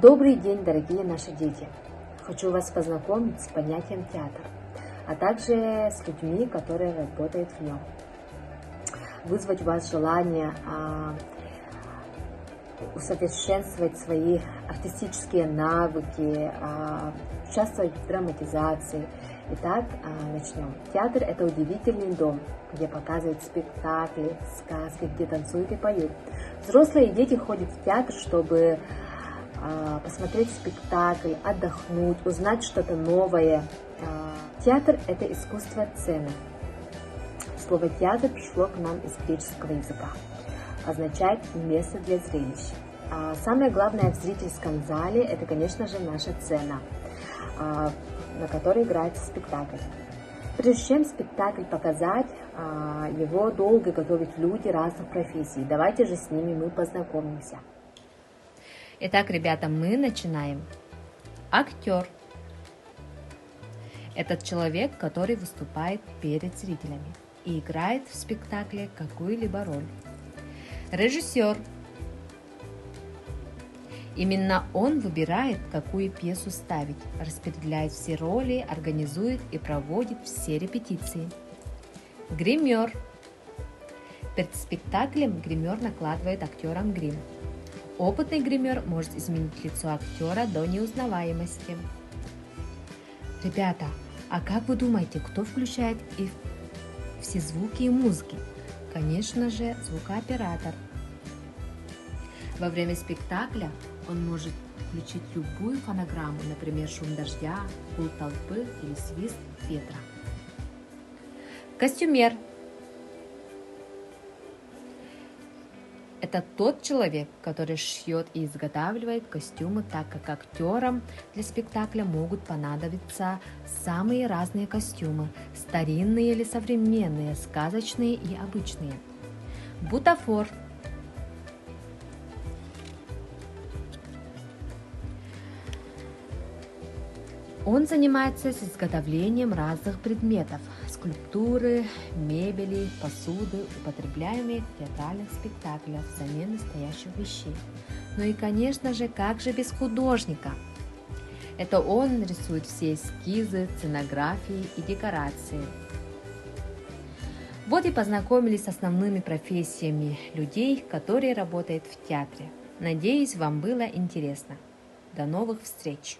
Добрый день, дорогие наши дети! Хочу вас познакомить с понятием театр, а также с людьми, которые работают в нем. Вызвать у вас желание усовершенствовать свои артистические навыки, участвовать в драматизации. Итак, начнем. Театр – это удивительный дом, где показывают спектакли, сказки, где танцуют и поют. Взрослые и дети ходят в театр, чтобы посмотреть спектакль, отдохнуть, узнать что-то новое. Театр – это искусство сцены. Слово «театр» пришло к нам из греческого языка. Означает место для зрелищ. Самое главное в зрительском зале – это, конечно же, наша сцена, на которой играется спектакль. Прежде чем спектакль показать, его долго готовят люди разных профессий. Давайте же с ними мы познакомимся. Итак, ребята, мы начинаем. Актер. Этот человек, который выступает перед зрителями и играет в спектакле какую-либо роль. Режиссер. Именно он выбирает, какую пьесу ставить, распределяет все роли, организует и проводит все репетиции. Гример. Перед спектаклем гример накладывает актерам грим. Опытный гример может изменить лицо актера до неузнаваемости. Ребята, а как вы думаете, кто включает и все звуки и музыки? Конечно же, звукооператор. Во время спектакля он может включить любую фонограмму, например, шум дождя, гул толпы или свист ветра. Костюмер. Это тот человек, который шьет и изготавливает костюмы, так как актерам для спектакля могут понадобиться самые разные костюмы, старинные или современные, сказочные и обычные. Бутафор. Он занимается с изготовлением разных предметов, скульптуры, мебели, посуды, употребляемых в театральных спектаклях взамен настоящих вещей. Ну и, конечно же, как же без художника? Это он рисует все эскизы, сценографии и декорации. Вот и познакомились с основными профессиями людей, которые работают в театре. Надеюсь, вам было интересно. До новых встреч!